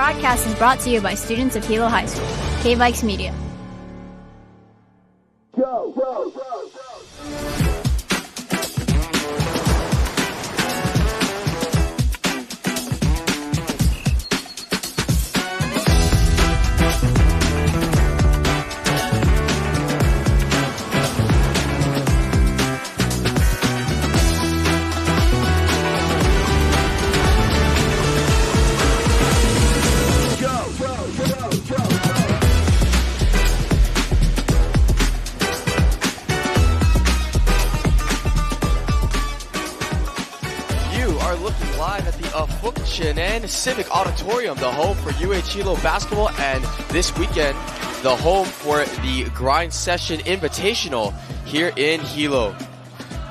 broadcast is brought to you by students of Hilo High School. K-Vikes Media. Go, go, go, go. Afook Chinen Civic Auditorium, the home for UH Hilo basketball, and this weekend, the home for the Grind Session Invitational here in Hilo.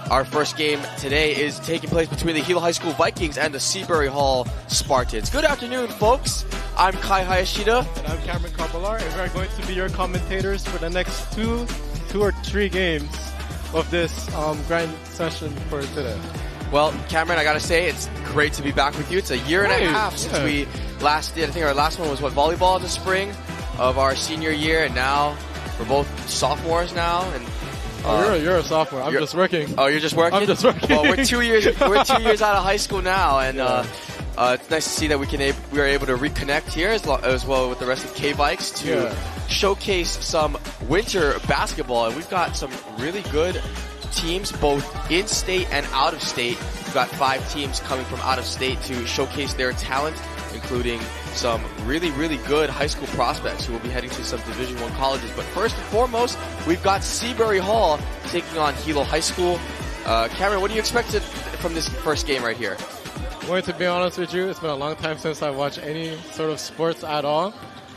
Our first game today is taking place between the Hilo High School Vikings and the Seabury Hall Spartans. Good afternoon, folks. I'm Kai Hayashida. And I'm Cameron Carbalar, and we're going to be your commentators for the next two or three games of this Grind Session for today. Well, Cameron, I gotta say, it's great to be back with you. It's a year and a half since we last did. I think our last one was, volleyball in the spring of our senior year, and now we're both sophomores now. And you're a sophomore. I'm just working. Oh, you're just working? I'm just working. Well, we're 2 years out of high school now, and it's nice to see that we are able to reconnect here as well with the rest of K-Vikes to showcase some winter basketball, and we've got some really good teams both in-state and out-of-state. We've got 5 teams coming from out-of-state to showcase their talent, including some really, really good high school prospects who will be heading to some Division I colleges. But first and foremost, we've got Seabury Hall taking on Hilo High School. Cameron, what do you expect from this first game right here? Well, to be honest with you, it's been a long time since I watched any sort of sports at all.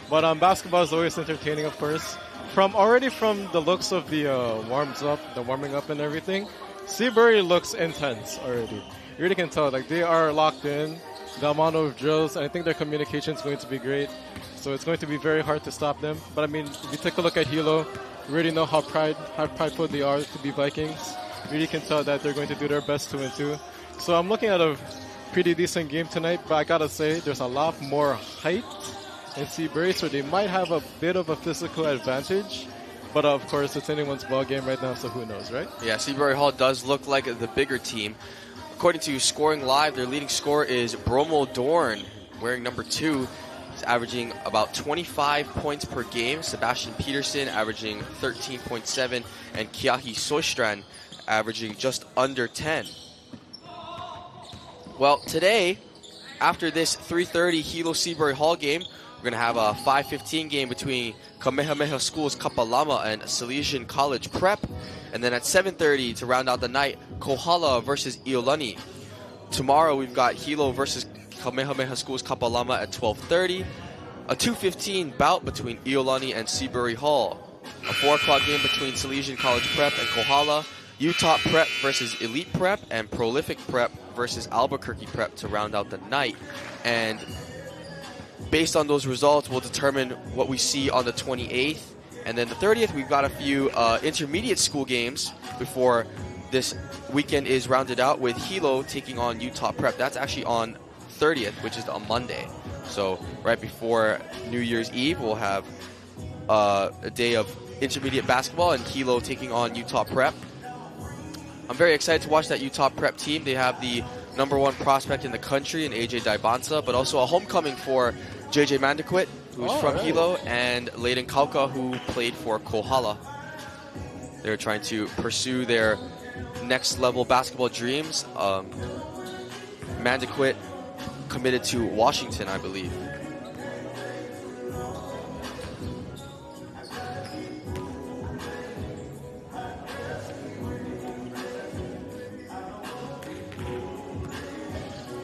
But basketball is always entertaining, of course. From the looks of the warming up and everything, Seabury looks intense already. You really can tell, like, they are locked in, the amount of drills, and I think their communication is going to be great. So it's going to be very hard to stop them. But I mean, if you take a look at Hilo, you really know how prideful they are to be Vikings. You really can tell that they're going to do their best 2-2. So I'm looking at a pretty decent game tonight, but I gotta say, there's a lot more height in Seabury, so they might have a bit of a physical advantage. But of course, it's anyone's ball game right now, so who knows, right? Yeah, Seabury Hall does look like the bigger team. According to Scoring Live, their leading scorer is Bromo Dorn, wearing number 2. He's averaging about 25 points per game. Sebastian Peterson averaging 13.7, and Kiahi Soistran averaging just under 10. Well, today, after this 3:30 Hilo Seabury Hall game, we're going to have a 5:15 game between Kamehameha Schools Kapalama and Salesian College Prep. And then at 7:30 to round out the night, Kohala versus Iolani. Tomorrow we've got Hilo versus Kamehameha Schools Kapalama at 12:30. A 2:15 bout between Iolani and Seabury Hall. A 4 o'clock game between Salesian College Prep and Kohala. Utah Prep versus Elite Prep, and Prolific Prep versus Albuquerque Prep to round out the night. And based on those results, we'll determine what we see on the 28th. And then the 30th, we've got a few intermediate school games before this weekend is rounded out with Hilo taking on Utah Prep. That's actually on 30th, which is on Monday. So right before New Year's Eve, we'll have a day of intermediate basketball and Hilo taking on Utah Prep. I'm very excited to watch that Utah Prep team. They have the #1 prospect in the country in AJ Daibansa, but also a homecoming for JJ Mandaquit, who's from Hilo, and Layden Kauka, who played for Kohala. They're trying to pursue their next level basketball dreams. Mandaquit committed to Washington, I believe.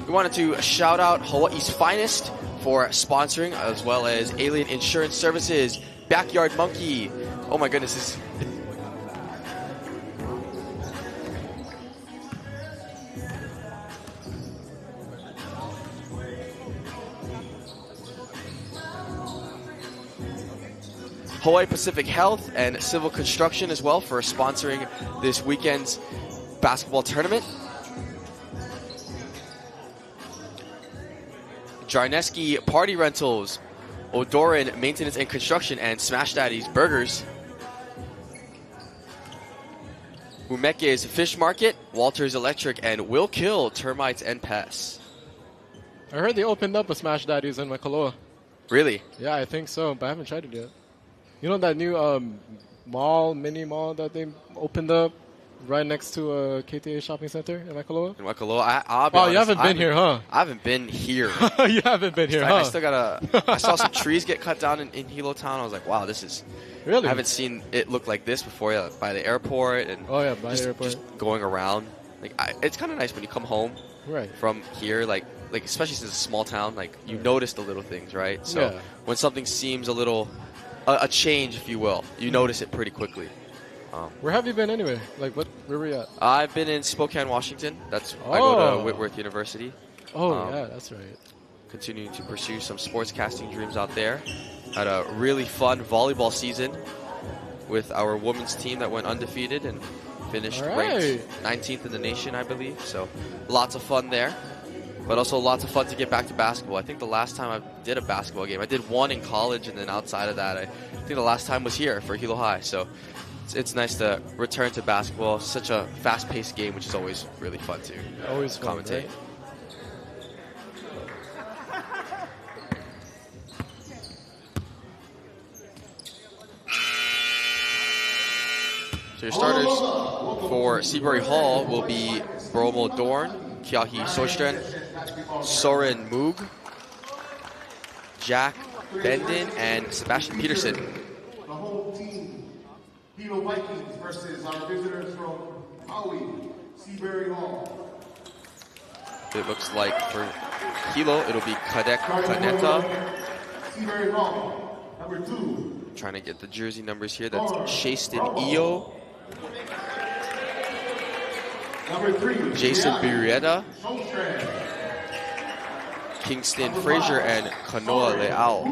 We wanted to shout out Hawaii's Finest for sponsoring, as well as Alien Insurance Services, Backyard Monkey. Oh my goodness, this is... Hawaii Pacific Health and Civil Construction as well for sponsoring this weekend's basketball tournament. Jarneski Party Rentals, Odoran Maintenance and Construction, and Smash Daddy's Burgers. Umeke's Fish Market, Walter's Electric, and Will Kill Termites and Pests. I heard they opened up a Smash Daddy's in Waikoloa. Really? Yeah, I think so, but I haven't tried it yet. You know that new mini mall that they opened up right next to KTA Shopping Center in Waikoloa? In Waikoloa? I'll be honest, you haven't been here, huh? I haven't been here. You haven't been here, huh? I still I saw some trees get cut down in Hilo Town. I was like, wow, this is... Really? I haven't seen it look like this before, by the airport. And by the airport. Just going around. Like, it's kind of nice when you come home from here, like especially since it's a small town, like you notice the little things, right? So when something seems a little, a change, if you will, you notice it pretty quickly. Where have you been anyway? Like, where were you at? I've been in Spokane, Washington. I go to Whitworth University. Yeah, that's right. Continuing to pursue some sportscasting dreams out there. Had a really fun volleyball season with our women's team that went undefeated and finished ranked 19th in the nation, I believe. So lots of fun there, but also lots of fun to get back to basketball. I think the last time I did a basketball game, I did one in college, and then outside of that, I think the last time was here for Hilo High. So it's nice to return to basketball. Such a fast-paced game, which is always really fun to commentate. Right? So your starters for Seabury Hall will be Bromo Dorn, Kiahi Sostren, Soren Moog, Jack Bendon, and Sebastian Peterson. The home team, Hilo Vikings versus our visitors from Maui, Seabury Hall. It looks like for Hilo, it'll be Kadek Kaneta. Seabury Hall, number 2. Trying to get the jersey numbers here. That's Shaston Io. Number 3, Jason Birrieta, Kingston Frazier, and Kanoa Leao.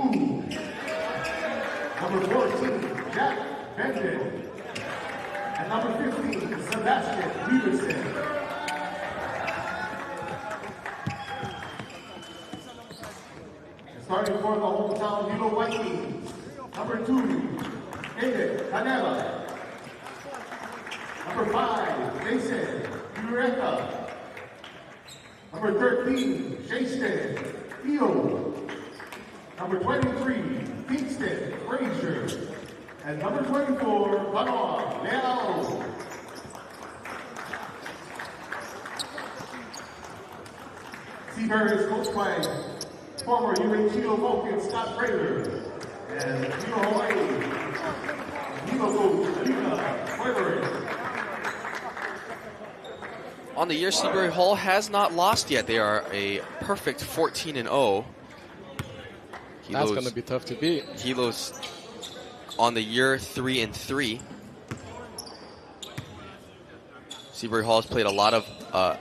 Number 14, Jack Bendon. And number 15, Sebastian Peterson. And starting for the hometown Hilo Vikings, number 2, David Canela. Number 5, Jason Ureta. Number 13, Jason Theo. Number 23, Kingston Frazier. And number 24, Kanoa Leao. Seabury is coached by former Hilo Vulcan Scott Fraser. And Hilo Hawaii, Hilo coach Lena Weathering. On the year, Seabury Hall has not lost yet. They are a perfect 14-0. That's going to be tough to beat. Hilo's on the year 3-3. Seabury Hall has played a lot of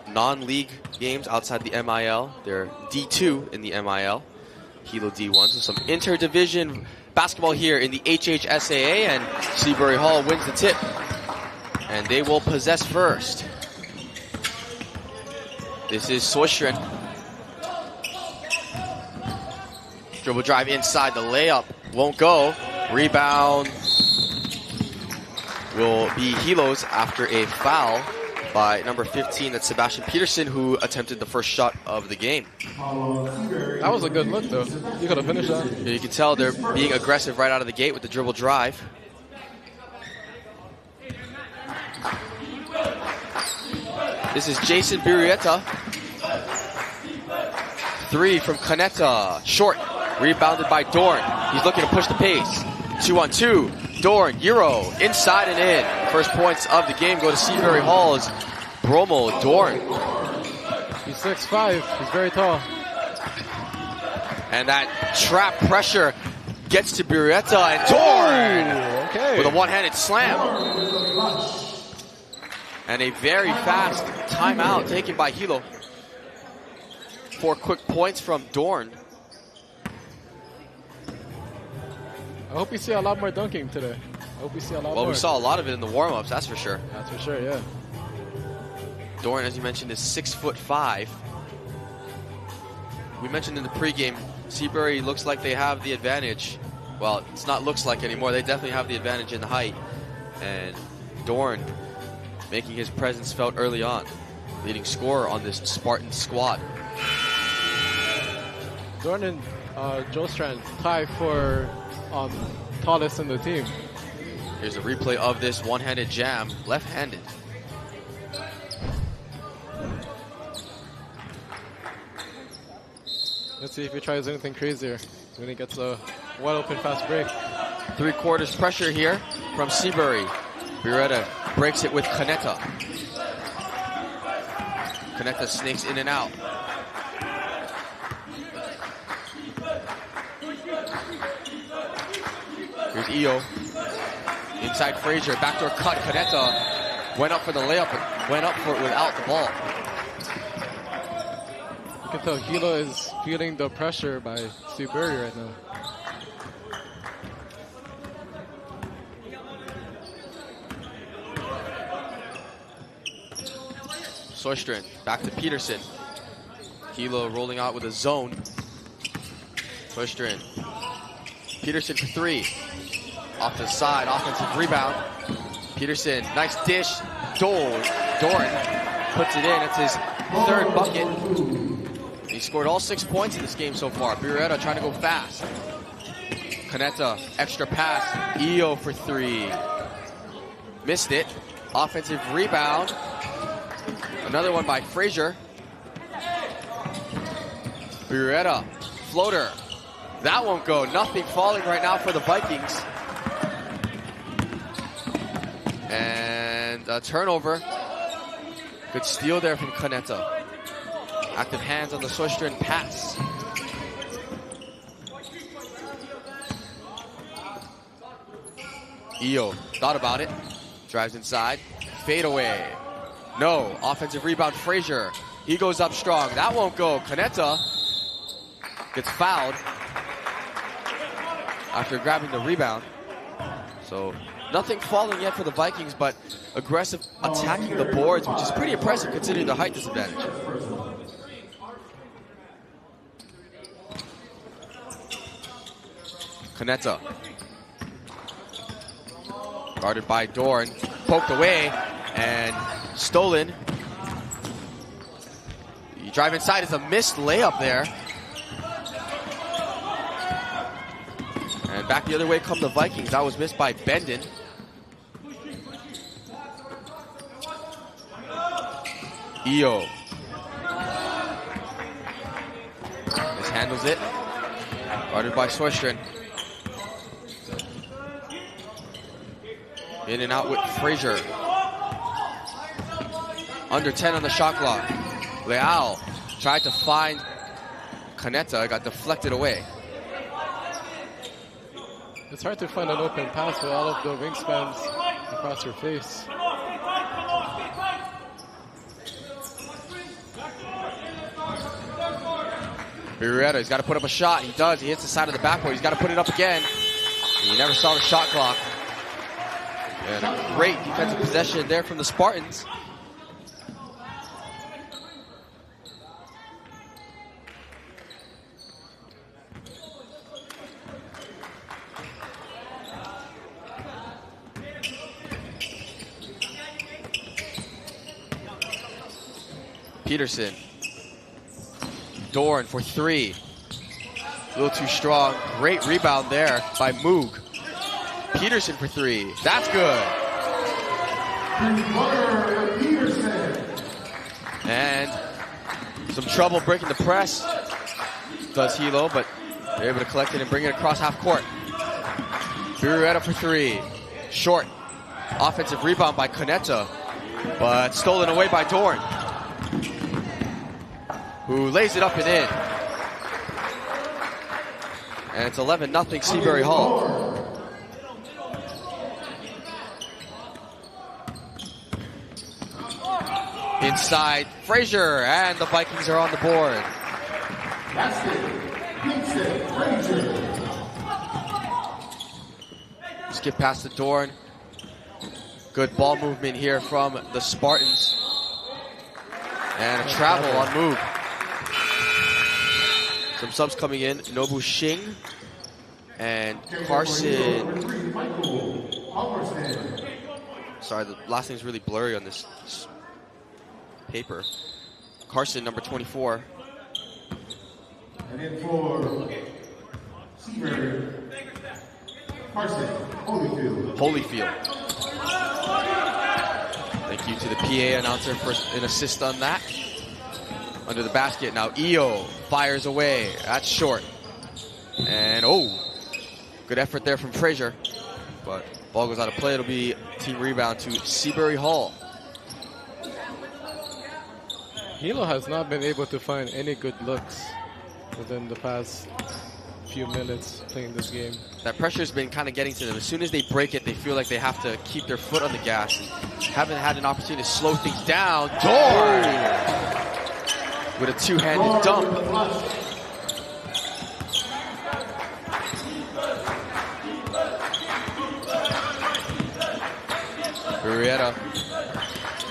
non-league games outside the MIL. They're D2 in the MIL. Hilo D1. So some interdivision basketball here in the HHSAA, and Seabury Hall wins the tip. And they will possess first. This is Sostren. Dribble drive inside, the layup won't go. Rebound will be Hilo's after a foul by number 15. That's Sebastian Peterson, who attempted the first shot of the game. That was a good look, though. You could have finished that. Yeah, you can tell they're being aggressive right out of the gate with the dribble drive. This is Jason Birrieta. 3 from Kaneta. Short. Rebounded by Dorn. He's looking to push the pace. 2-on-2. Dorn, Euro, inside and in. First points of the game go to Seabury Hall as Bromo Dorn. He's 6'5". He's very tall. And that trap pressure gets to Birrieta, and Dorn with a one-handed slam. And a very fast timeout taken by Hilo. 4 quick points from Dorn. I hope we see a lot more dunking today. I hope we see a lot more. Well, we saw a lot of it in the warm-ups, that's for sure. That's for sure, yeah. Dorn, as you mentioned, is 6'5". we mentioned in the pregame, Seabury looks like they have the advantage. Well, it's not looks like anymore. They definitely have the advantage in the height. And Dorn making his presence felt early on. Leading scorer on this Spartan squad. Dorn and Joe Strand tie for tallest in the team. Here's a replay of this one-handed jam, left-handed. Let's see if he tries anything crazier when he gets a wide-open fast break. 3/4 pressure here from Seabury. Beretta breaks it with Kaneta. Kaneta snakes in and out. Here's Io. Inside Frazier, backdoor cut. Kaneta went up for the layup, but went up for it without the ball. You can tell Hilo is feeling the pressure by Seabury right now. Soistrin back to Peterson. Hilo rolling out with a zone. Soistrin. Peterson for 3. Off to the side, offensive rebound. Peterson, nice dish. Dorn puts it in. It's his 3rd bucket. He scored all 6 points in this game so far. Beretta trying to go fast. Kaneta, extra pass. Io for 3. Missed it. Offensive rebound. Another one by Frazier. Beretta, floater. That won't go. Nothing falling right now for the Vikings. And a turnover. Good steal there from Kaneta. Active hands on the Soistrin pass. Io thought about it. Drives inside. Fade away. No. Offensive rebound, Frazier. He goes up strong. That won't go. Kaneta gets fouled after grabbing the rebound. So nothing falling yet for the Vikings, but aggressive attacking the boards, which is pretty impressive considering the height disadvantage. Kaneta. Guarded by Dorn. Poked away and stolen. You drive inside is a missed layup there. And back the other way come the Vikings. That was missed by Bendon. Io. Mishandles it. Guarded by Soistrin. In and out with Frazier. Under 10 on the shot clock. Leal tried to find Kaneta, got deflected away. It's hard to find an open pass with all of the wingspans across your face. Beretta, he's got to put up a shot. He does. He hits the side of the backboard. He's got to put it up again. He never saw the shot clock. And a great defensive possession there from the Spartans. Peterson. Dorn for 3. A little too strong. Great rebound there by Moog. Peterson for 3. That's good. And some trouble breaking the press. Does Hilo, but they're able to collect it and bring it across half court. Beretta for 3. Short. Offensive rebound by Kaneta, but stolen away by Dorn, who lays it up and in. And it's 11-0 Seabury Hall. Inside, Frazier, and the Vikings are on the board. Skip past the Dorn. Good ball movement here from the Spartans. And a travel on move. Some subs coming in. Nobu Shing and Carson. Sorry, the last name's really blurry on this paper. Carson, number 24. And then for Seabury, Carson Holyfield. Thank you to the PA announcer for an assist on that. Under the basket now, Io fires away. That's short. And good effort there from Frazier. But ball goes out of play. It'll be team rebound to Seabury Hall. Hilo has not been able to find any good looks within the past few minutes playing this game. That pressure's been kind of getting to them. As soon as they break it, they feel like they have to keep their foot on the gas. Haven't had an opportunity to slow things down. Dorn with a two-handed dump. Murrieta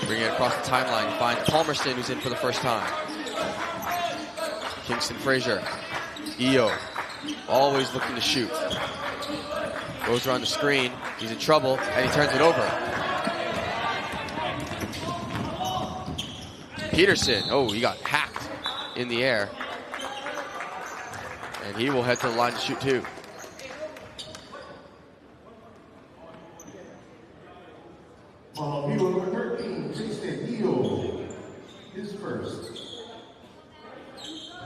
bringing it across the timeline. You find Palmerston, who's in for the first time. Kingston Frazier. Io, always looking to shoot. Goes around the screen. He's in trouble, and he turns it over. Peterson. He got hacked in the air. And he will head to the line to shoot too. Hilo number 13, Jason Hilo, his first.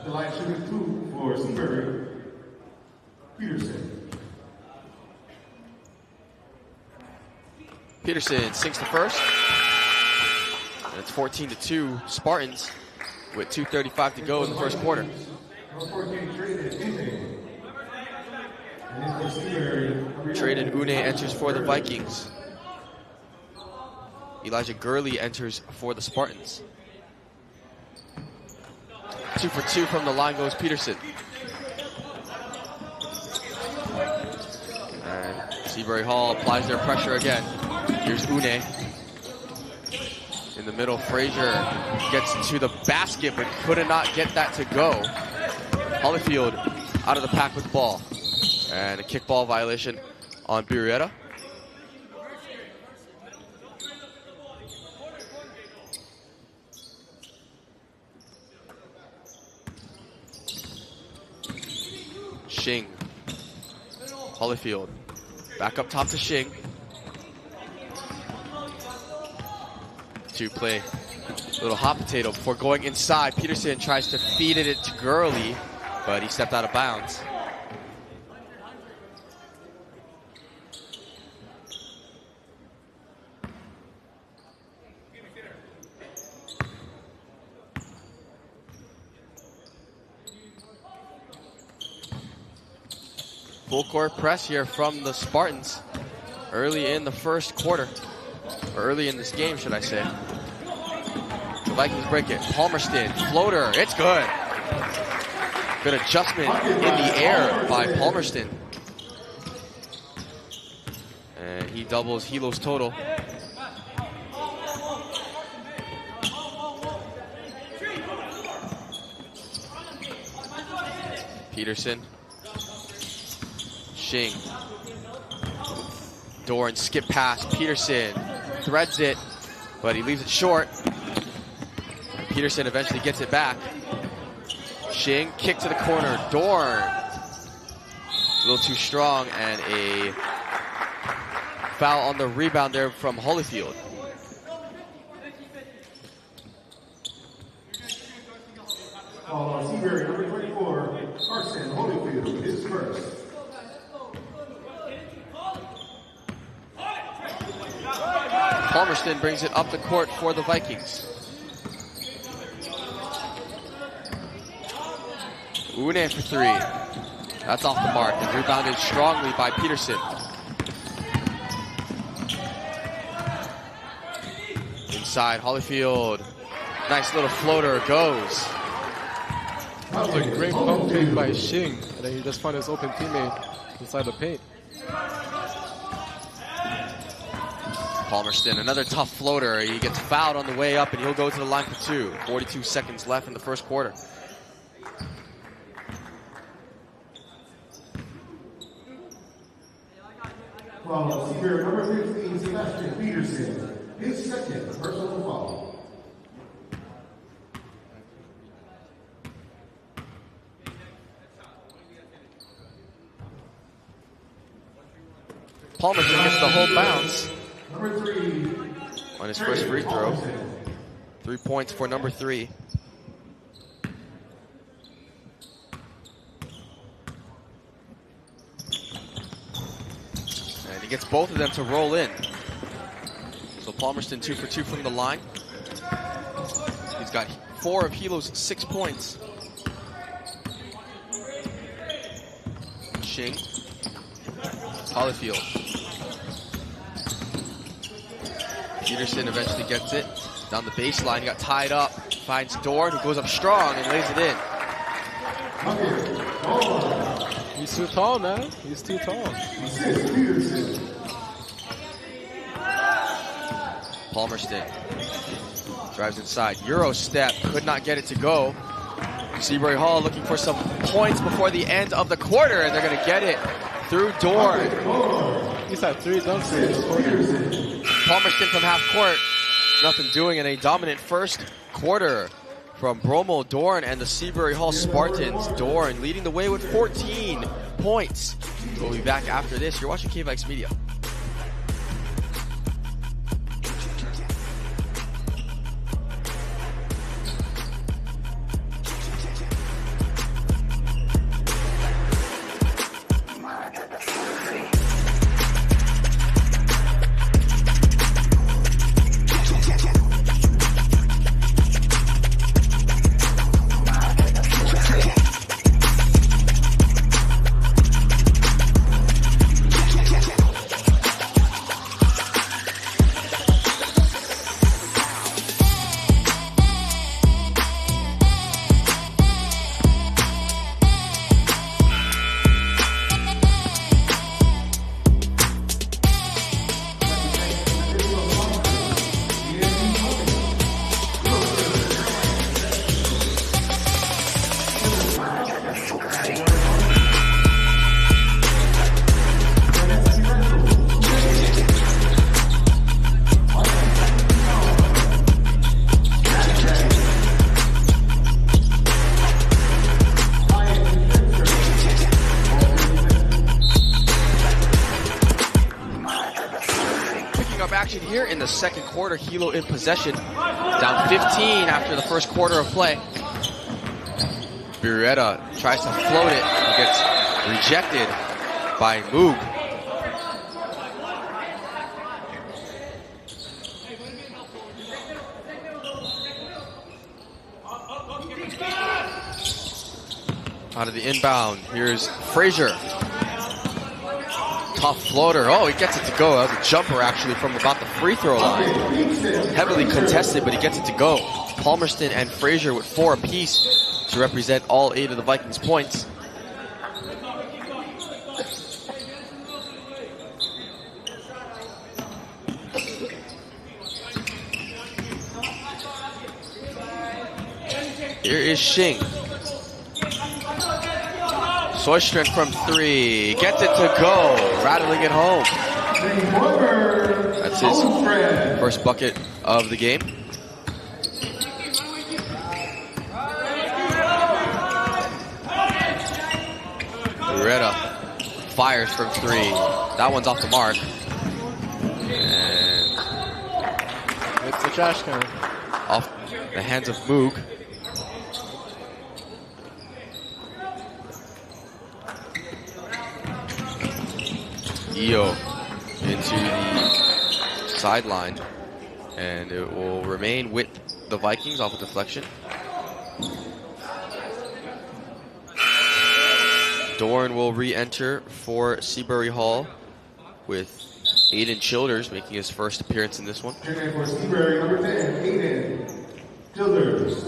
The line shooting 2 for Seabury, Peterson. Peterson sinks the first. And it's 14-2 Spartans with 2:35 to go in the first quarter. Traded Une enters for the Vikings. Elijah Gurley enters for the Spartans. 2 for 2 from the line goes Peterson. And Seabury Hall applies their pressure again. Here's Une. In the middle, Frazier gets to the basket, but could not get that to go. Holyfield out of the pack with the ball. And a kickball violation on Murrieta. Shing. Holyfield. Back up top to Shing. To play a little hot potato before going inside. Peterson tries to feed it to Gurley, but he stepped out of bounds. Full court press here from the Spartans early in the first quarter. Or early in this game, should I say. The Vikings break it. Palmerston, floater, it's good. Good adjustment in the air by Palmerston. And he doubles Hilo's total. Peterson. Shing. Dorn skip pass. Peterson threads it, but he leaves it short. Peterson eventually gets it back. Shing, kick to the corner. Dorn. A little too strong, and a foul on the rebound there from Holyfield. Seabury, number 24, Carson Holyfield, his first. Palmerston brings it up the court for the Vikings. Une for 3. That's off the mark and rebounded strongly by Peterson. Inside, Holyfield. Nice little floater goes. That was a great pump fake by Shing, and then he just found his open teammate inside the paint. Palmerston, another tough floater. He gets fouled on the way up, and he'll go to the line for 2. 42 seconds left in the first quarter. From Seabury, number 15, Sebastian Peterson. His second personal foul. Palmerston gets the home bounce Number 3, on his first free throw. 3 points for number 3. And he gets both of them to roll in. So Palmerston 2 for 2 from the line. He's got 4 of Hilo's 6 points. Shing. Hollyfield. Peterson eventually gets it. Down the baseline, he got tied up. Finds Dorn, who goes up strong and lays it in. He's too tall, man. He's too tall. Palmerston drives inside. Euro step, could not get it to go. Seabury Hall looking for some points before the end of the quarter, and they're going to get it through Dorn. He's had 3 dunks in this quarter. Palmerston from half court. Nothing doing in a dominant first quarter from Bromo, Dorn, and the Seabury Hall Spartans. Dorn leading the way with 14 points. We'll be back after this. You're watching K-Vikes Media. Here in the second quarter, Hilo in possession, down 15 after the first quarter of play. Beretta tries to float it, and gets rejected by Moog. Out of the inbound, here's Frazier. Tough floater. Oh, he gets it to go. That was a jumper, actually, from about the free throw line. Heavily contested, but he gets it to go. Palmerston and Frazier with 4 apiece to represent all 8 of the Vikings' points. Here is Shing. Soystrom from 3, gets it to go, rattling it home. That's his first bucket of the game. Beretta fires from 3. That one's off the mark. And it's the trash can. Off the hands of Moog. Io into the sideline, and it will remain with the Vikings off a deflection. Dorn will re-enter for Seabury Hall with Aiden Childers making his first appearance in this one. And for Seabury, number 10, Aiden Childers.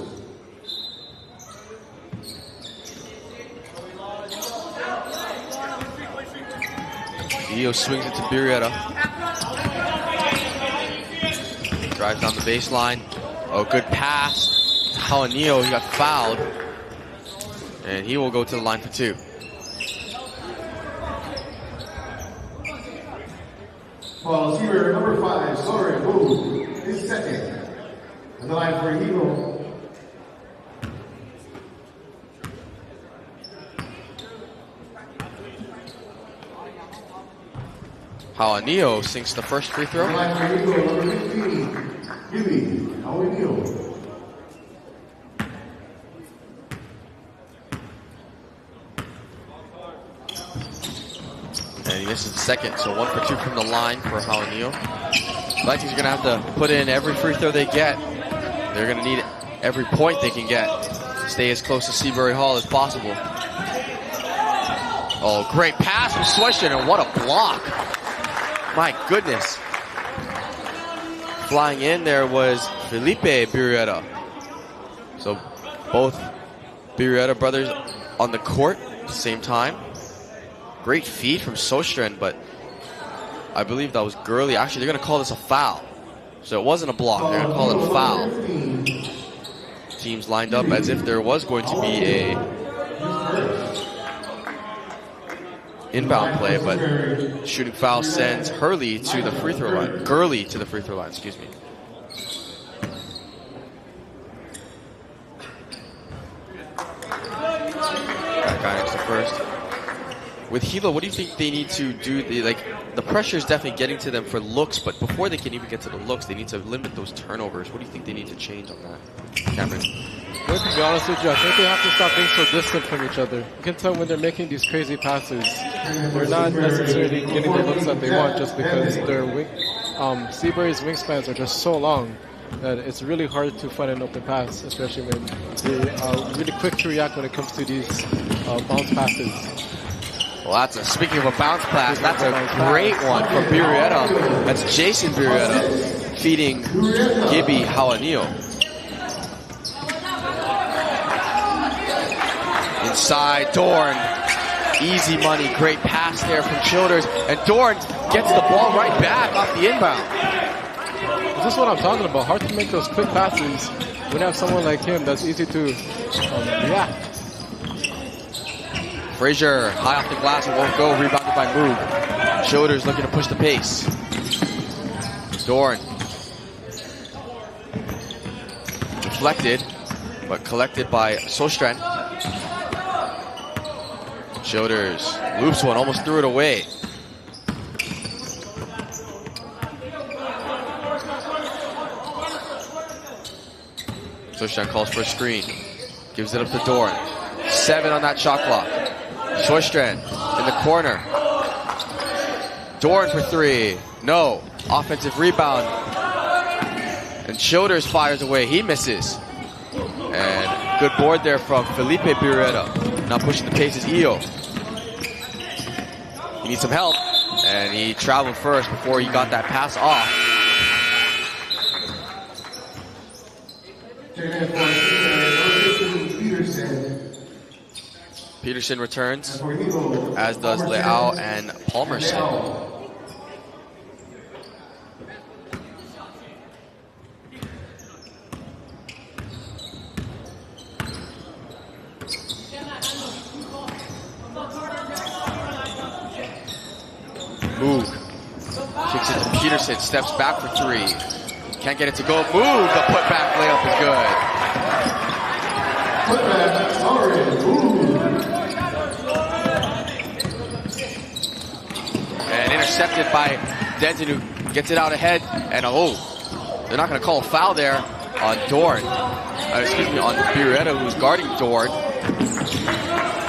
Io swings it to Beretta. Drives down the baseline. Oh, good pass. Hawanio, he got fouled. And he will go to the line for 2. While Seabury number 5, Soren Wu, is second. On the line for Hilo. Hawanio sinks the first free throw. On the line for Hilo, number 15, Yumi Hawanio. And he misses the second, so 1 for 2 from the line for Hawanio. Vikings are going to have to put in every free throw they get. They're going to need every point they can get to stay as close to Seabury Hall as possible. Oh, great pass from Swishin, and what a block. My goodness. Flying in there was Felipe Birrieta. So both Birrieta brothers on the court at the same time. Great feed from Sostren, but I believe that was Gurley. Actually, they're going to call this a foul. So it wasn't a block. They're going to call it a foul. Teams lined up as if there was going to be a inbound play, but shooting foul sends Hurley to the free throw line. Gurley to the free throw line, excuse me. That guy next to first. With Hilo, what do you think they need to do? The pressure is definitely getting to them for looks, but before they can even get to the looks, they need to limit those turnovers. What do you think they need to change on that, Cameron? Well, to be honest with you, I think they have to stop being so distant from each other. You can tell when they're making these crazy passes, they're not necessarily getting the looks that they want just because their Seabury's wingspans are just so long that it's really hard to find an open pass, especially when they are really quick to react when it comes to these bounce passes. Well, speaking of a bounce pass, that's a great one from Birrieta. That's Jason Birrieta feeding Gibby Hawanio. Inside, Dorn. Easy money, great pass there from Childers. And Dorn gets the ball right back off the inbound. This is what I'm talking about. Hard to make those quick passes when you have someone like him that's easy to react. Frazier, high off the glass, it won't go. Rebounded by Moog. Childers looking to push the pace. Dorn. Deflected, but collected by Sostren. Childers loops one, almost threw it away. Sostren calls for a screen. Gives it up to Dorn. 7 on that shot clock. Sostren in the corner. Dorn for 3. No. Offensive rebound. And Childers fires away. He misses. And good board there from Felipe Birrieta. Now pushing the pace is Io. He needs some help. And he traveled first before he got that pass off. Peterson returns, as does Leao and Palmerston. Moog kicks it to Peterson, steps back for 3. Can't get it to go. Moog, the putback layup is good. Putback, sorry, And intercepted by Denton, who gets it out ahead. And they're not going to call a foul there on Dorn. On Birrieta, who's guarding Dorn.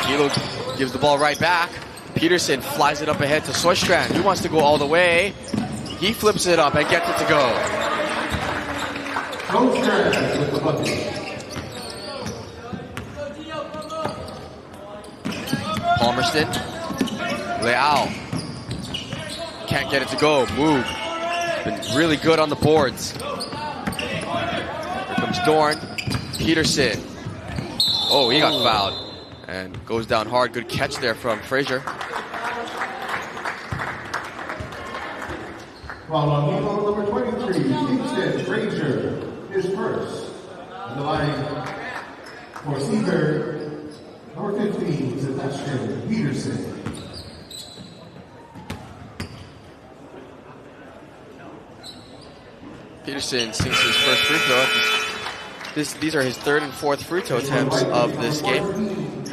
Hilo gives the ball right back. Peterson flies it up ahead to Sostren. He wants to go all the way. He flips it up and gets it to go. Sostren with the bucket. Palmerston. Leao. Can't get it to go. Moog. Been really good on the boards. Here comes Dorn. Peterson. Oh, he got fouled. And goes down hard. Good catch there from Frazier. While on Hilo number 23, Kingston Frazier is first. On the line for Seabury, number 15, Sebastian Peterson. Peterson sinks his first free throw. These are his third and fourth free throw attempts of this game.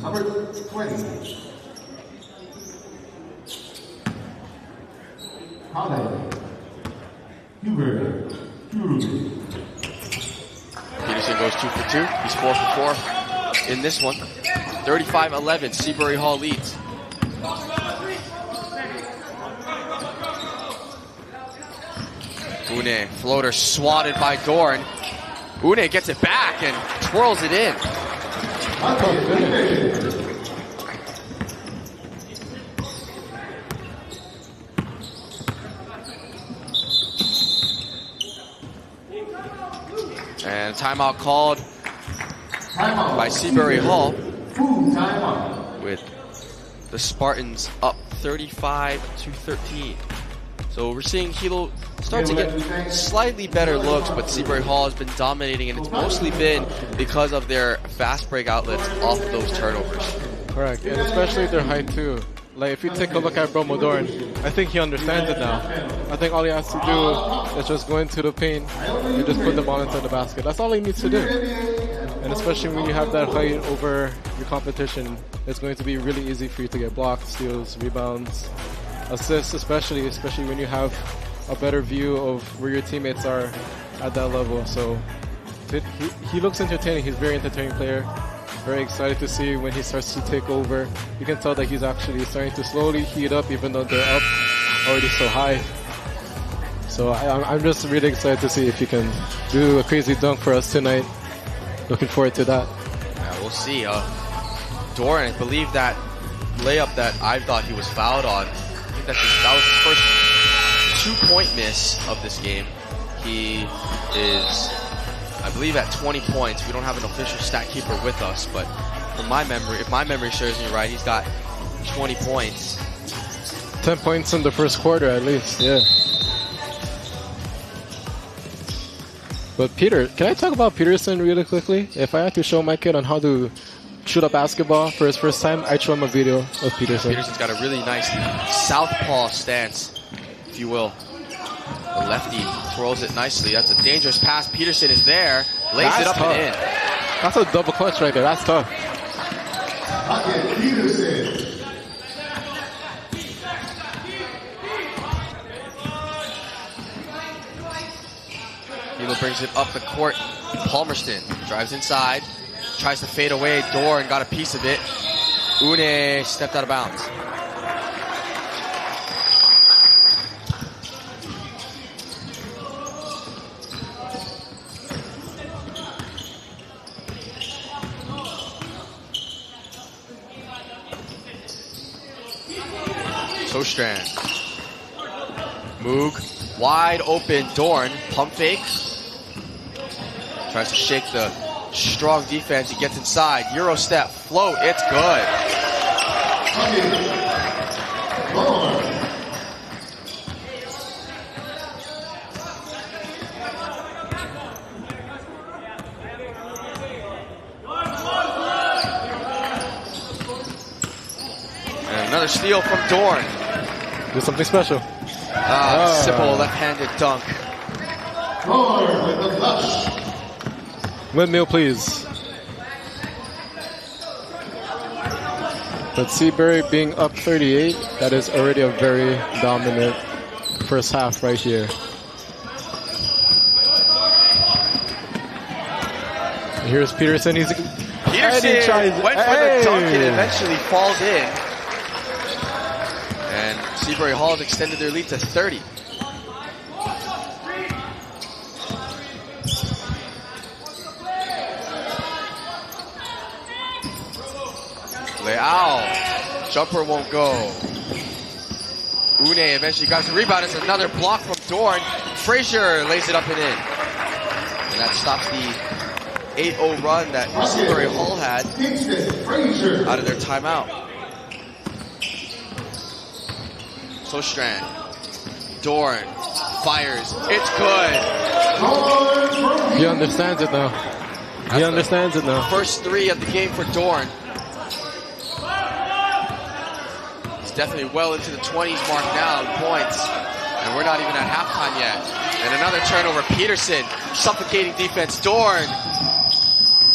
Number 20. Peterson goes 2 for 2. He's 4 for 4 in this one. 35-11. Seabury Hall leads. Une, floater swatted by Dorn. Une gets it back and twirls it in. And timeout called by Seabury Hall, with the Spartans up 35-13. So we're seeing Hilo start to get slightly better looks, but Seabury Hall has been dominating, and it's mostly been because of their fast break outlets off of those turnovers. Correct, and especially their height too. Like, if you take a look at Bromodorn, I think he understands it now. I think all he has to do is just go into the paint and just put the ball into the basket. That's all he needs to do. And especially when you have that height over your competition, it's going to be really easy for you to get blocks, steals, rebounds, assists, especially when you have a better view of where your teammates are at that level. So he looks entertaining. He's a very entertaining player. Very excited to see when he starts to take over. You can tell that he's actually starting to slowly heat up, even though they're up already so high. So I'm just really excited to see if he can do a crazy dunk for us tonight. Looking forward to that. Yeah, we'll see. Doran, I believe that layup that I thought he was fouled on, I think that was his first 2-point miss of this game. He is, I believe, at 20 points. We don't have an official stat keeper with us, but from my memory, if my memory serves me right, he's got 20 points. 10 points in the first quarter at least, yeah. But Peter, can I talk about Peterson really quickly? If I had to show my kid on how to shoot a basketball for his first time, I'd show him a video of Peterson. Peterson's got a really nice southpaw stance, if you will. The lefty throws it nicely. That's a dangerous pass. Peterson is there, lays it up tough. and in. That's a double clutch right there. That's tough. Peterson. Hilo brings it up the court. Palmerston drives inside, tries to fade away. Doran got a piece of it. Une stepped out of bounds. Sostrand. Moog. Wide open. Dorn. Pump fake. Tries to shake the strong defense. He gets inside. Euro step. Float. It's good. And another steal from Dorn. Do something special. Simple left-handed dunk. Windmill, please. But Seabury being up 38, that is already a very dominant first half right here. Here's Peterson. Peterson went for the dunk and eventually falls in. And Seabury Hall has extended their lead to 30. Leao. Jumper won't go. Une eventually got the rebound. It's another block from Dorn. Frazier lays it up and in. And that stops the 8-0 run that Seabury Hall had out of their timeout. Sostrand. Dorn fires. It's good. He understands it now. He understands it now. First three of the game for Dorn. He's definitely well into the 20s mark now in points. And we're not even at halftime yet. And another turnover. Peterson, suffocating defense. Dorn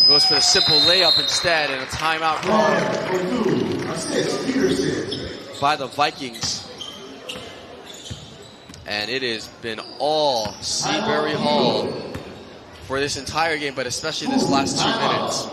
goes for the simple layup instead, and a timeout by the Vikings. And it has been all Seabury Hall for this entire game, but especially this last 2 minutes.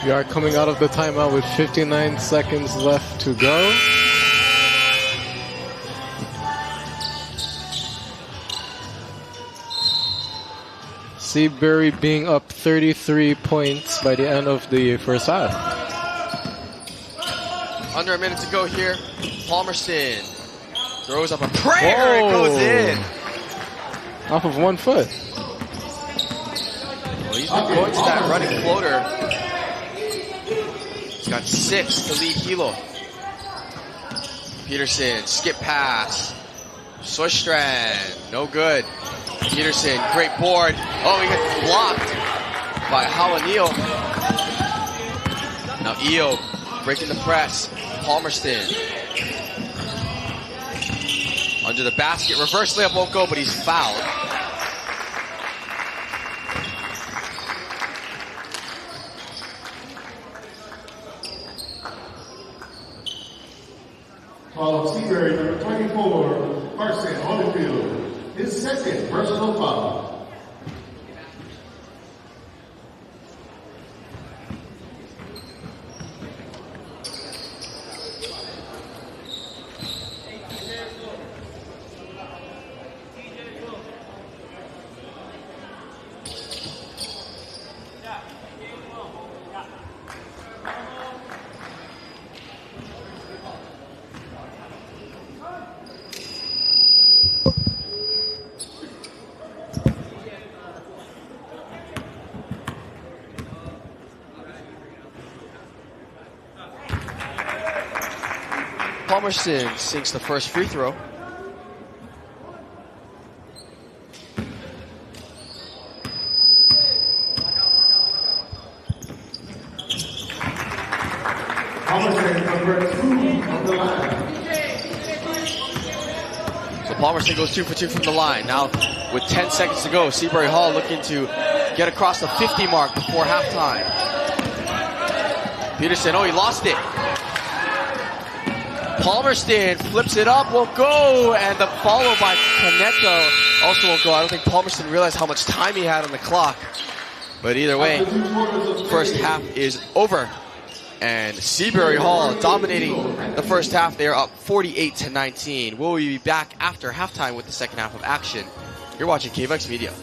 We are coming out of the timeout with 59 seconds left to go. Seabury being up 33 points by the end of the first half. Under a minute to go here. Palmerston throws up a prayer. It goes in. Off of 1 foot. Well, he's been going to that running floater. He's got 6 to lead Hilo. Peterson, skip pass. Soystrand, no good. Peterson, great board. Oh, he gets blocked by Hawanio. Now Io breaking the press. Palmerston. Under the basket. Reverse layup won't go, but he's fouled. Foul of Seabury, number 24, Carson Holyfield. His second personal foul. Palmerston sinks the first free throw. Palmerston, number 2 on the line. So Palmerston goes 2 for 2 from the line. Now with 10 seconds to go, Seabury Hall looking to get across the 50 mark before halftime. Peterson, oh, he lost it. Palmerston flips it up, won't go, and the follow by Kaneko also won't go. I don't think Palmerston realized how much time he had on the clock. But either way, first half is over. And Seabury Hall dominating the first half. They are up 48-19. We'll be back after halftime with the second half of action. You're watching KVIX Media.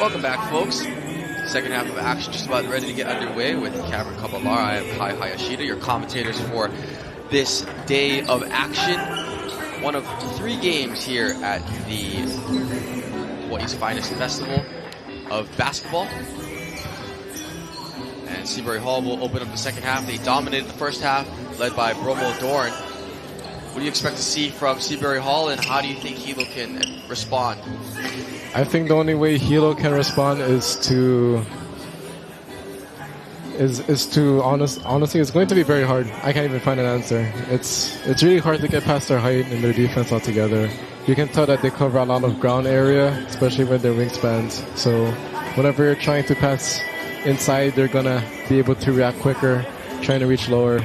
Welcome back, folks. Second half of action just about ready to get underway with Cameron Kabalara. I am Kai Hayashida, your commentators for this day of action. One of 3 games here at the Hawaii's finest festival of basketball. And Seabury Hall will open up the second half. They dominated the first half, led by Bromo Dorn. What do you expect to see from Seabury Hall, and how do you think Hilo can respond? I think the only way Hilo can respond is to honestly, it's going to be very hard. I can't even find an answer. It's really hard to get past their height and their defense altogether. You can tell that they cover a lot of ground area, especially with their wingspans. So whenever you're trying to pass inside, they're gonna be able to react quicker, trying to reach lower.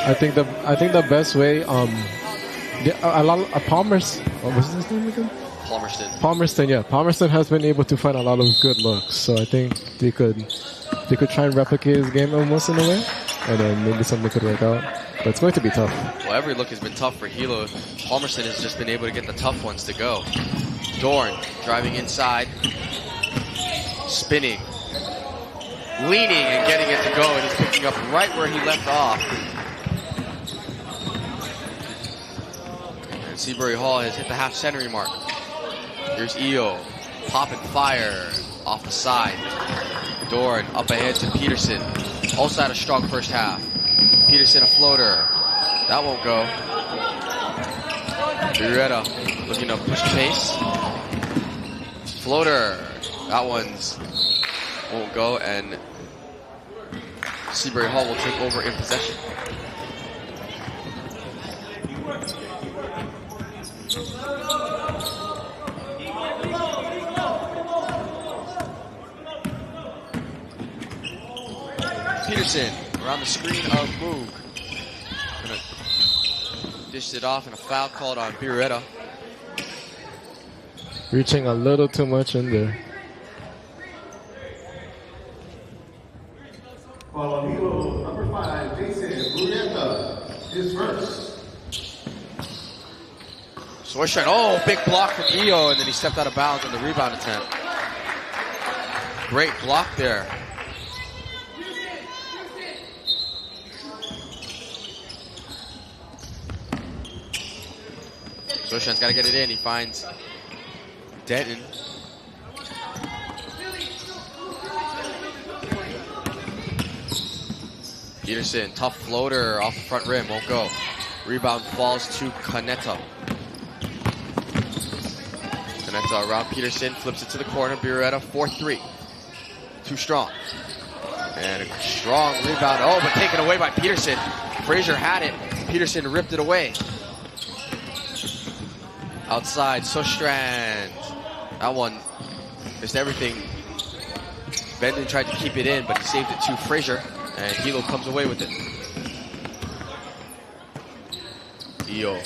I think the best way, Palmer's, what was his name again? Palmerston, yeah. Palmerston has been able to find a lot of good looks, so I think they could try and replicate his game almost in a way, and then maybe something could work out. But it's going to be tough. Well, every look has been tough for Hilo. Palmerston has just been able to get the tough ones to go. Dorn driving inside, spinning, leaning, and getting it to go, and he's picking up right where he left off. And Seabury Hall has hit the half-century mark. Here's Io, pop and fire off the side. Dorn up ahead to Peterson. Also had a strong first half. Peterson a floater. That won't go. Beretta looking to push pace. Floater. That one's won't go, and Seabury Hall will take over in possession. Peterson around the screen of Moog. Gonna dish it off, and a foul called on Beretta. Reaching a little too much in there. Well, on Hilo, number 5, Jason Murieta is first. Sorshine, oh, big block from Io, and then he stepped out of bounds on the rebound attempt. Great block there. Sorshine's got to get it in. He finds Denton. Peterson, tough floater off the front rim, won't go. Rebound falls to Kaneta. Kaneta around Peterson, flips it to the corner. Beretta, 4-3. Too strong. And a strong rebound. Oh, but taken away by Peterson. Frazier had it. Peterson ripped it away. Outside, Sostrand. That one missed everything. Benden tried to keep it in, but he saved it to Frazier. And Hilo comes away with it. Io.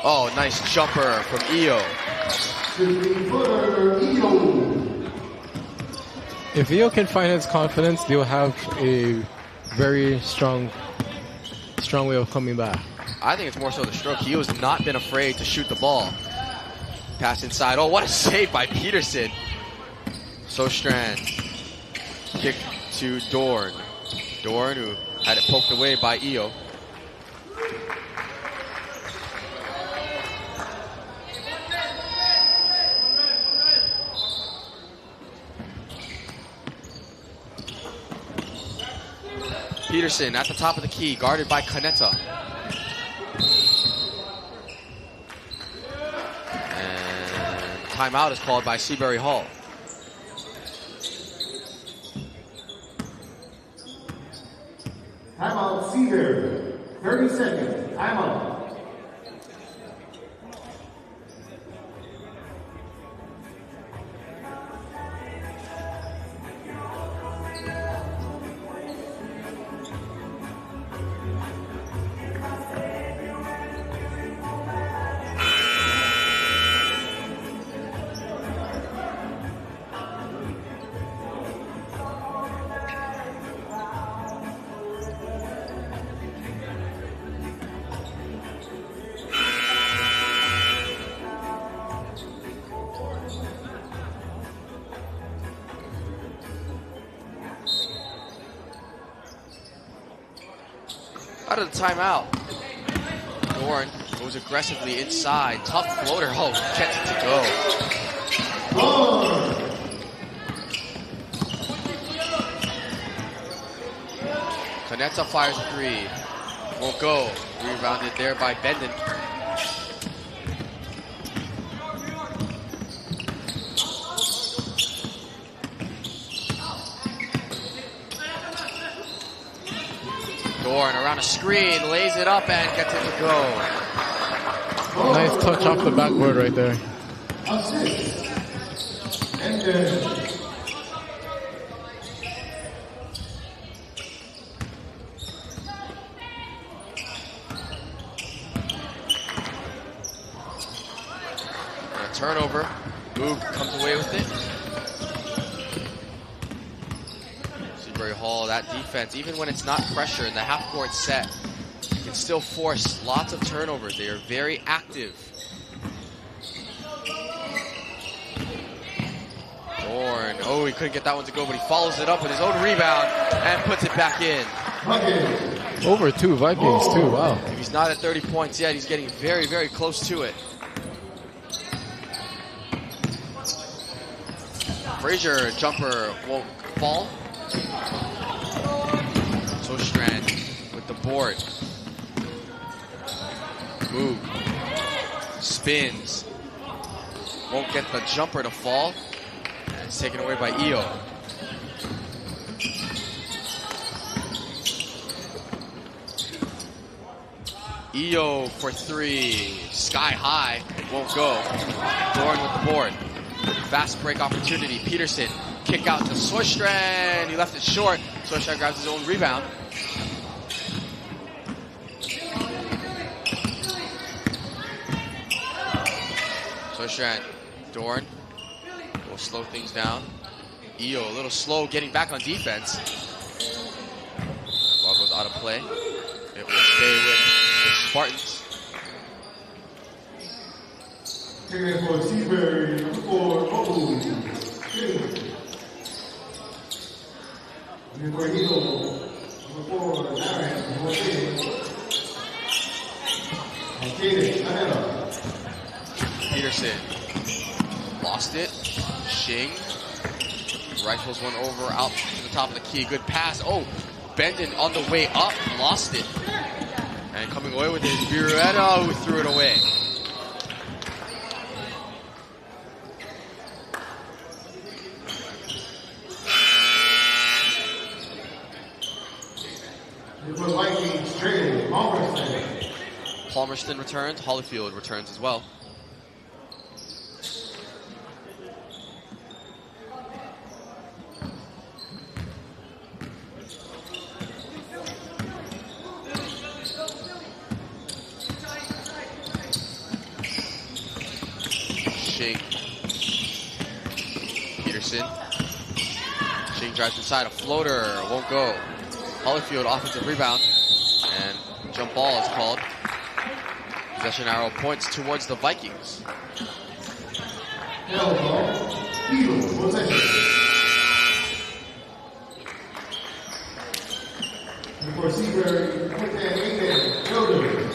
Oh, nice jumper from Io. If Io can find his confidence, they'll have a very strong way of coming back. I think it's more so the stroke. He has not been afraid to shoot the ball. Pass inside. Oh, what a save by Peterson. Sostrand. Kick to Dorn. Dorn, who had it poked away by Io. Peterson at the top of the key, guarded by Kaneta. And timeout is called by Seabury Hall. Timeout, Seabury. 30 seconds. Timeout. Out of the timeout. Dorn goes aggressively inside. Tough floater. Oh, gets it to go. Kaneta fires three. Won't go. Rebounded there by Bendon. Dorn around a screen, lays it up and gets it to go. Nice touch off the backboard right there. And then turnover. Boog comes away with it. Seabury Hall, that defense, even when it's not pressure in the half-court set, can still force lots of turnovers. They are very active. Dorn, oh, he couldn't get that one to go, but he follows it up with his own rebound and puts it back in. Over 2 Vikings too, wow. If he's not at 30 points yet, he's getting very, very close to it. Frazier jumper won't fall. Sostrand with the board. Move. Spins. Won't get the jumper to fall. It's taken away by Io. Io for three. Sky high. Won't go. Dorn with the board. Fast break opportunity. Peterson. Kick out to Sostrand. He left it short. Sostrand grabs his own rebound. Sostrand. Dorn. Will slow things down. Io a little slow getting back on defense. Ball goes out of play. It will stay with the Spartans. taking for Seabury, number 4, Maui. And for Hilo, number 4, Darren, number 10. And Chinen, Hanakahi. Peterson lost it. Shing rifles one over out to the top of the key. Good pass. Oh, Bendon on the way up, lost it. And coming away with it is Biretta, who threw it away. It was Vikings traded, Palmerston. Palmerston returns. Holyfield returns as well. Shing. Peterson. Shing drives inside. A floater. Won't go. Holyfield offensive rebound. And jump ball is called. Possession arrow points towards the Vikings. Hilo, possession. And for Seabury, number 10, Aiden, Children.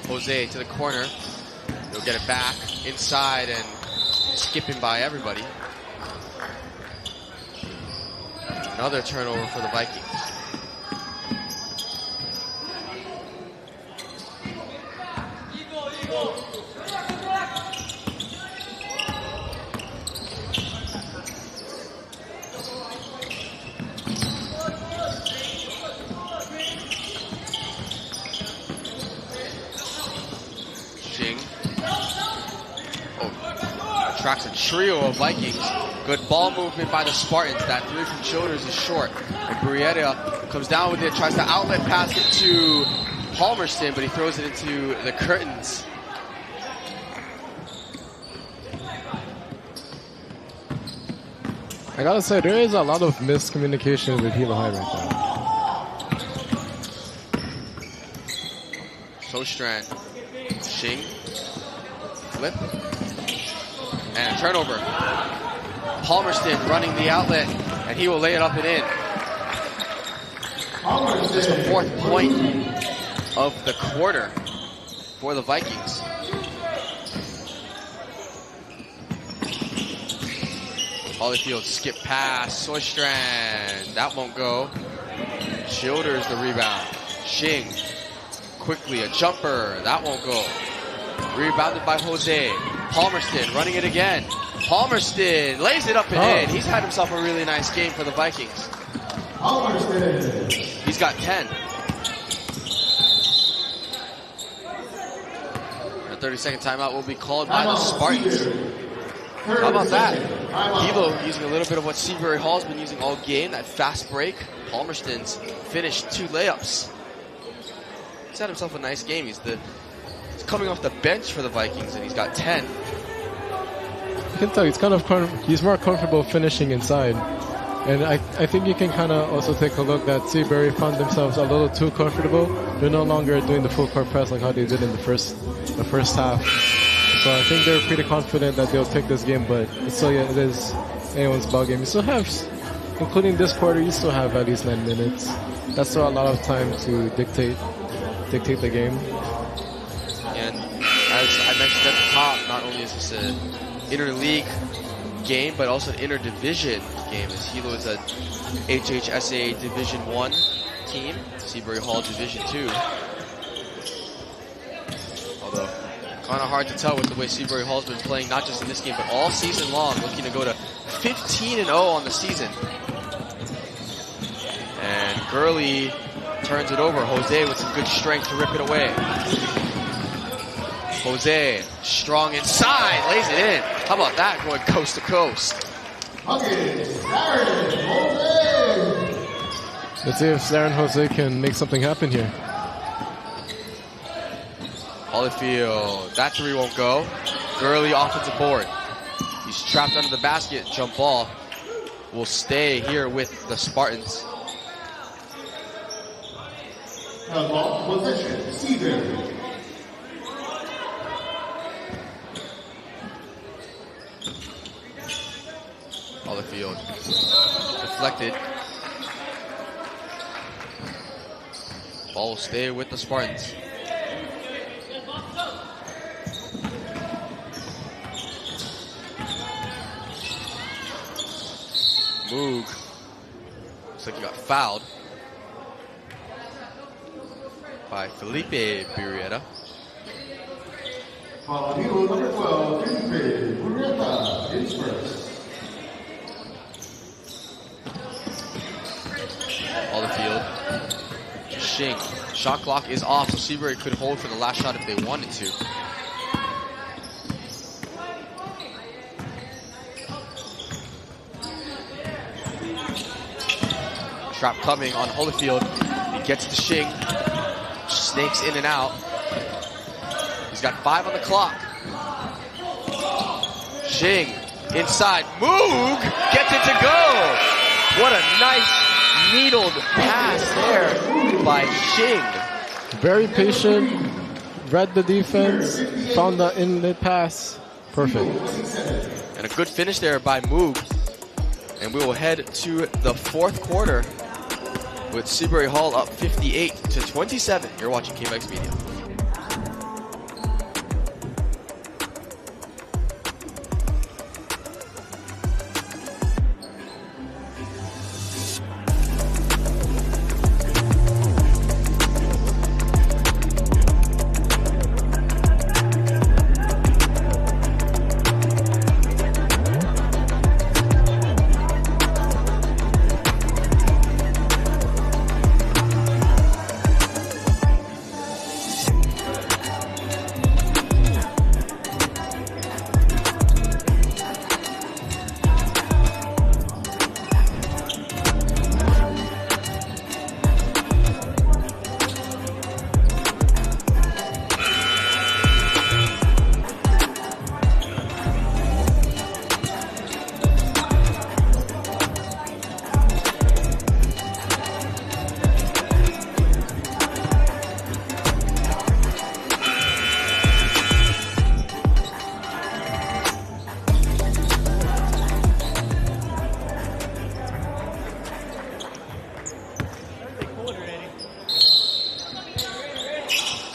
Jose to the corner. He'll get it back inside and skipping by everybody. Another turnover for the Vikings. Attracts a trio of Vikings. Good ball movement by the Spartans. That three from Childers is short. And Brietta comes down with it, tries to outlet pass it to Palmerston, but he throws it into the curtains. I gotta say, there is a lot of miscommunication with Hilo High right Tostrand, Shing, flip, and a turnover. Palmerston running the outlet, and he will lay it up and in. Just the 4th point of the quarter for the Vikings. Holyfield skip pass, Soystrand, that won't go. Childers the rebound. Shing, quickly a jumper, that won't go. Rebounded by Jose. Palmerston running it again. Palmerston lays it up and in. He's had himself a really nice game for the Vikings. Palmerston. He's got 10. A 30-second timeout will be called by the Spartans. How about that? Hilo using a little bit of what Seabury Hall's been using all game, that fast break. Palmerston's finished 2 layups. He's had himself a nice game. He's coming off the bench for the Vikings, and he's got 10. You can tell he's more comfortable finishing inside. And I think you can kind of also take a look that Seabury found themselves a little too comfortable. They're no longer doing the full court press like how they did in the first half. So I think they're pretty confident that they'll take this game, but it is anyone's ball game. You still have, including this quarter, you still have at least 9 minutes. That's still a lot of time to dictate the game. And as I mentioned at the top, not only is this an interleague game, but also an interdivision game, as Hilo is a HHSA Division 1 team, Seabury Hall Division 2. Although, kind of hard to tell with the way Seabury Hall's been playing, not just in this game, but all season long, looking to go to 15-0 on the season. And Gurley turns it over. Jose with some good strength to rip it away. Jose, strong inside, lays it in. How about that, going coast to coast? Let's see if Saren Jose can make something happen here. Holyfield, that 3 won't go. Gurley offensive board. He's trapped under the basket. Jump ball will stay here with the Spartans. Ball position, Seabury. Holyfield deflected. Ball will stay with the Spartans. Moog. Looks like he got fouled by Felipe Birrieta. Hilo number 12, Felipe Birrieta is first. Holyfield. Shing. Shot clock is off, so Seabury could hold for the last shot if they wanted to. Trap coming on Holyfield. He gets to Shing. Snakes in and out. He's got 5 on the clock. Shing inside. Moog gets it to go. What a nice needled pass there by Shing. Very patient, read the defense, found the inlet pass. Perfect. And a good finish there by Moog. And we will head to the 4th quarter with Seabury Hall up 58-27. You're watching KVIX Media.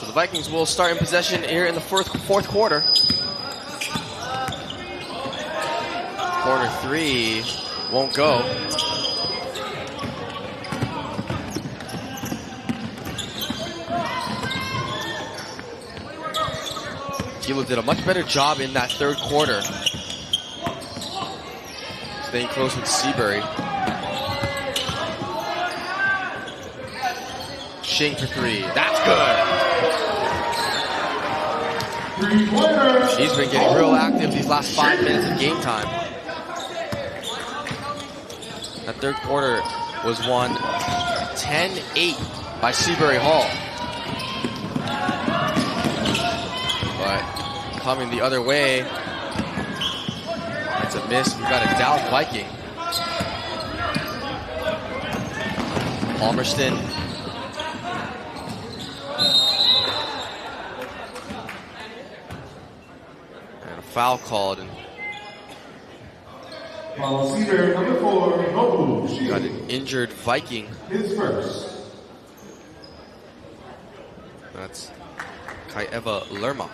So the Vikings will start in possession here in the fourth quarter. Corner three won't go. Hilo did a much better job in that third quarter. Staying close with Seabury. Shing for three. That's good. He's been getting real active these last 5 minutes of game time. That third quarter was won 10-8 by Seabury Hall. But coming the other way, that's a miss. We've got a down Viking. Palmerston. And a foul called. And Seabury, number 4, got an injured Viking. His first. That's Kaeva Lerma.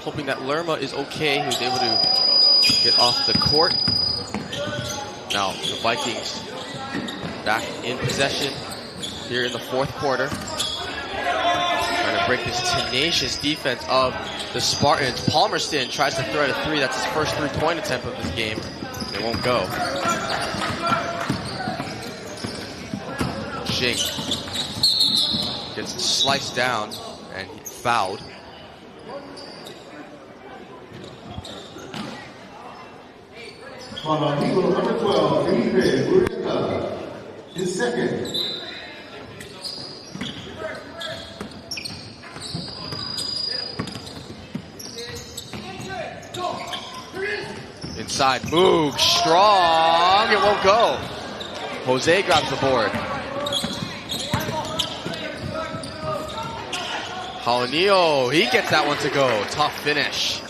Hoping that Lerma is okay. He was able to get off the court. Now the Vikings back in possession here in the fourth quarter. Trying to break this tenacious defense of the Spartans. Palmerston tries to thread a three. That's his first three-point attempt of this game. It won't go. Shing gets sliced down and fouled. On Hilo, number 12, Felipe Ureta, his second. Inside, Moog, strong, it won't go. Jose grabs the board. Jaunio, he gets that one to go. Tough finish.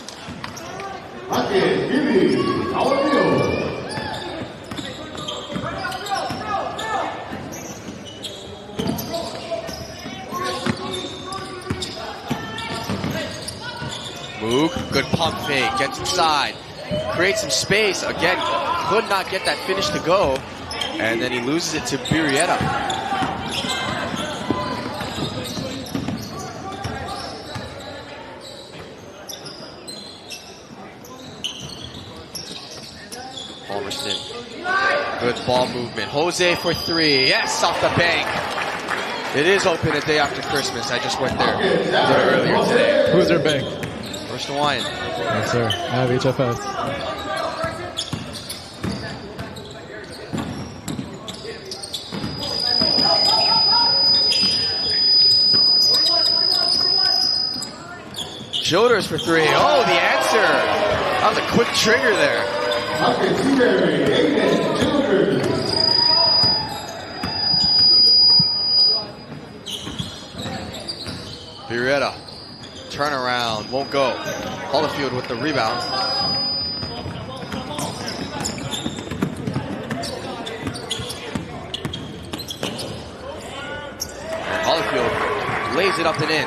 Moog, good pump fake, gets inside, creates some space. Again, could not get that finish to go, and then he loses it to Birietta. Palmerston, good ball movement. Jose for three, yes, off the bank. It is open a day after Christmas. I just went there earlier today. Who's their bank? First Hawaiian. Yes, sir. I have HFS. Childers for three. Oh, the answer. That was a quick trigger there. Biretta, turnaround, won't go. Holyfield with the rebound. And Holyfield lays it up and in.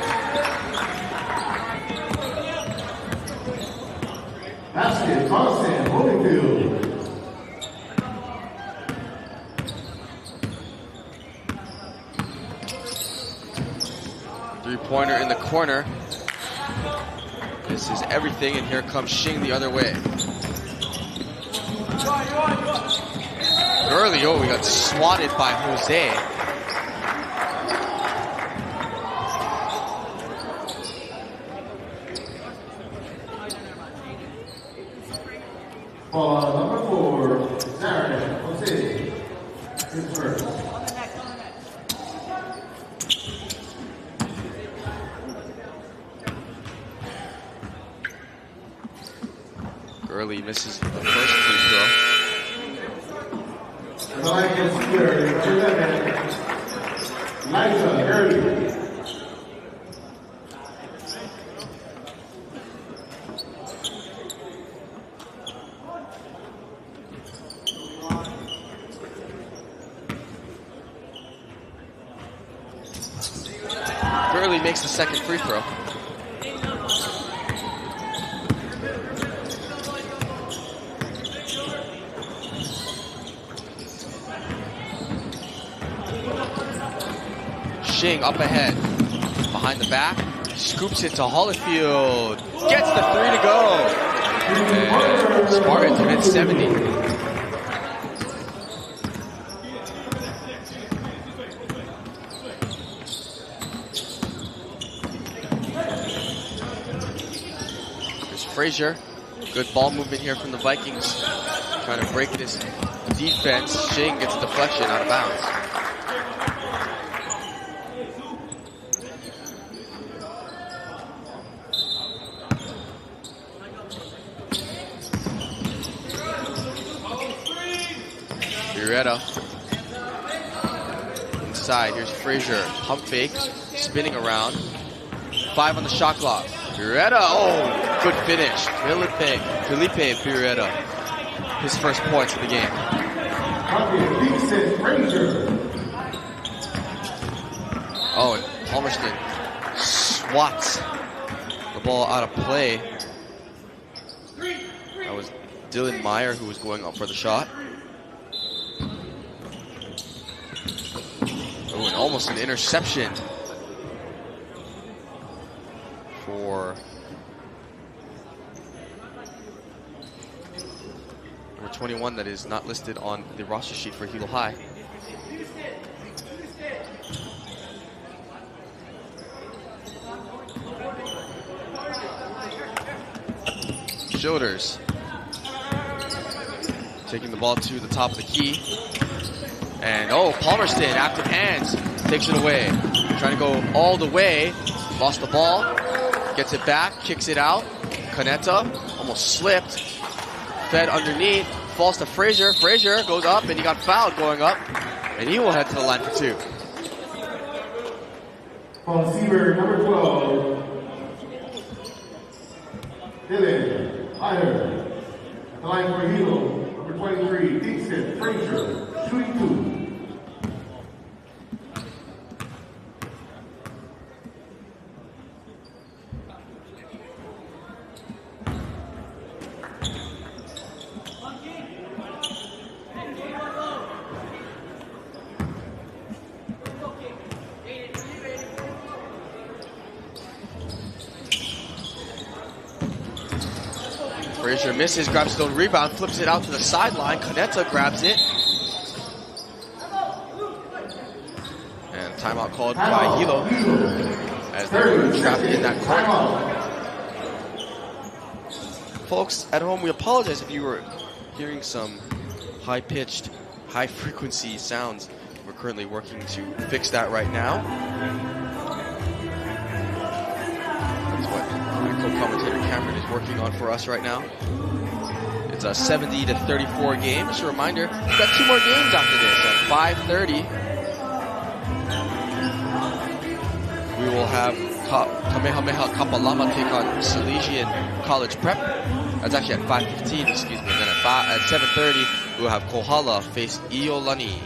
Basket, Carson, Holyfield. Three-pointer in the corner. This is everything, and here comes Shing the other way. Early, oh, we got swatted by Jose. Number 4, Sarah Jose. His first. Early misses the first free throw. The line is Seabury, 11. Liza Early. Gurley makes the second free throw. Shing up ahead, behind the back, scoops it to Holyfield, gets the three to go. And Spartans within 70. There's Frazier, good ball movement here from the Vikings, trying to break this defense. Shing gets a deflection out of bounds. Biretta. Inside, here's Frazier. Pump fake, spinning around. 5 on the shot clock. Biretta, oh, good finish. Felipe Biretta. His first points of the game. Oh, and Palmerston swats the ball out of play. That was Dylan Meyer who was going up for the shot. Oh, and almost an interception for number 21 that is not listed on the roster sheet for Hilo High. Shoulders taking the ball to the top of the key. And oh, Palmerston, active hands, takes it away. Trying to go all the way, lost the ball, gets it back, kicks it out. Canetta almost slipped, fed underneath, falls to Frazier. Frazier goes up and he got fouled going up, and he will head to the line for 2. From Seabury, number 12, Dylan Meyer. At the line for Hilo, number 23, Dixon Frazier, shooting 2. Frazier misses, grabs his own rebound, flips it out to the sideline. Canetta grabs it. And timeout called by Hilo as they were trapped in that corner. Folks at home, we apologize if you were hearing some high-pitched, high-frequency sounds. We're currently working to fix that right now. That's what my co-commentator Cameron is working on for us right now. It's a 70-34 game. Just a reminder, we've got 2 more games after this at 5:30. We will have Kamehameha Kapalama take on Salesian College Prep. That's actually at 5:15, excuse me. And then at 7:30, we'll have Kohala face Iolani.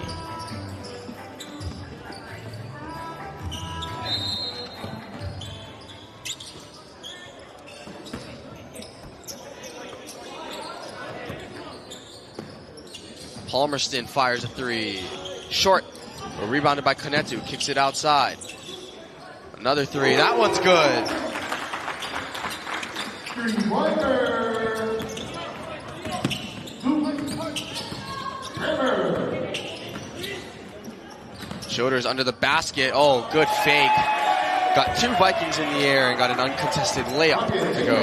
Palmerston fires a three. Short. Rebounded by Kanetu. Kicks it outside. Another three. That one's good. Shoulders under the basket. Oh, good fake. Got two Vikings in the air and got an uncontested layup to go.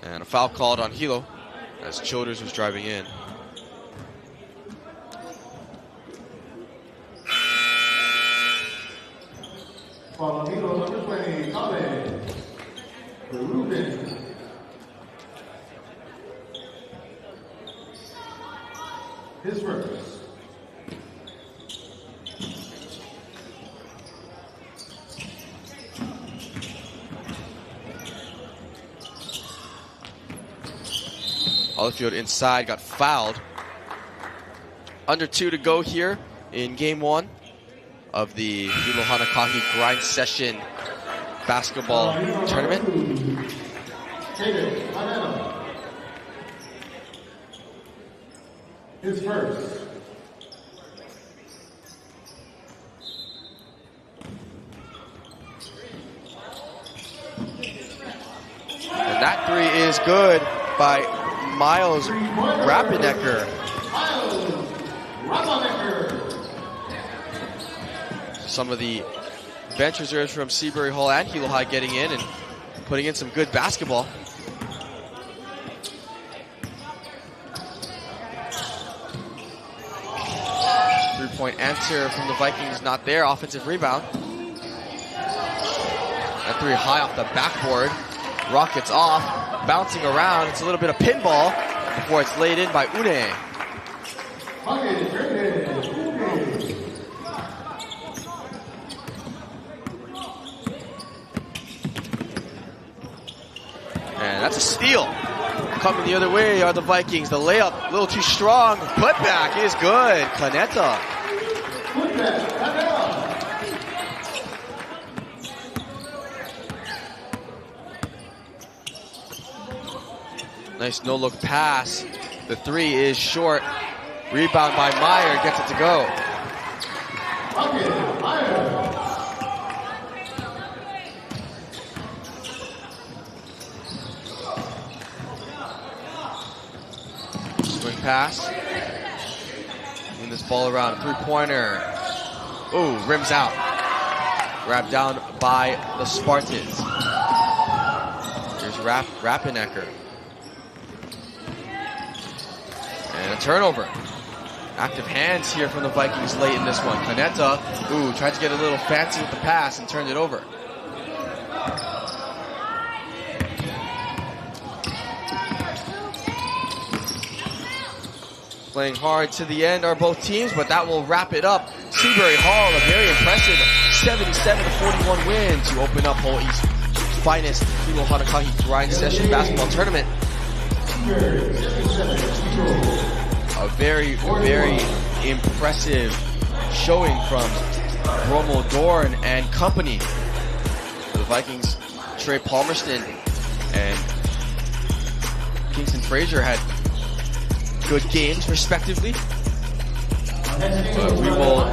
And a foul called on Hilo as Childers was driving in. Foul on Hilo, number 20, Kale. Ruben. His first. Holyfield inside, got fouled. Under 2 to go here in game 1 of the Hilo Hanakahi Grind Session basketball tournament. His first. And that three is good by Miles Rappenecker. Some of the bench reserves from Seabury Hall and Hilo High getting in and putting in some good basketball. Three-point answer from the Vikings not there. Offensive rebound. That three high off the backboard. Rockets off, bouncing around. It's a little bit of pinball before it's laid in by Une. And that's a steal. Coming the other way are the Vikings. The layup, a little too strong. Putback is good. Kaneta. Nice no-look pass. The three is short. Rebound by Meyer. Gets it to go. Swing pass. Moving this ball around. Three-pointer. Ooh, rims out. Grabbed down by the Spartans. Here's Rappenecker. And a turnover. Active hands here from the Vikings late in this one. Kaneta, ooh, tried to get a little fancy with the pass and turned it over. Playing hard to the end are both teams, but that will wrap it up. Seabury Hall, a very impressive 77-41 win to open up Hawaii's finest Hilo Hanakahi Grind Session basketball tournament. A very, very impressive showing from Romo Dorn and company. The Vikings, Trey Palmerston and Kingston Fraser had good games respectively. But we will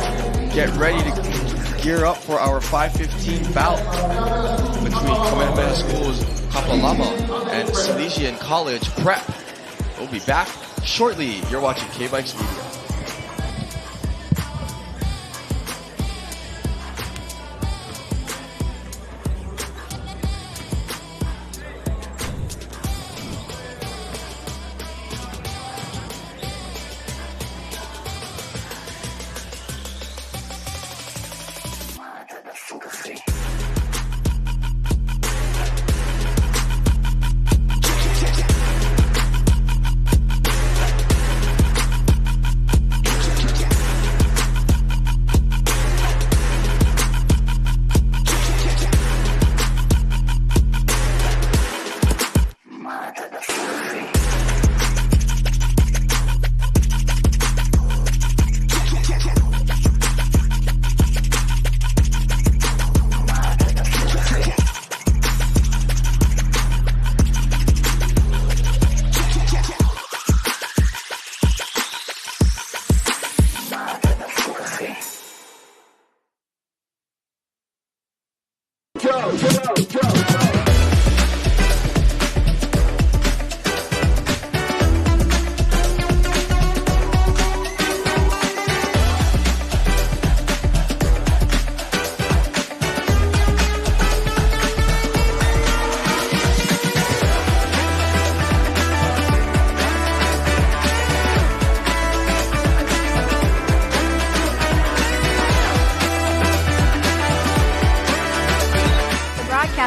get ready to gear up for our 5:15 bout between Kamehameha School's Kapalama and Salesian College Prep. We'll be back shortly. You're watching K-Vikes Media.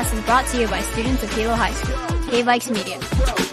podcast is brought to you by students of Hilo High School. K Vikes Media.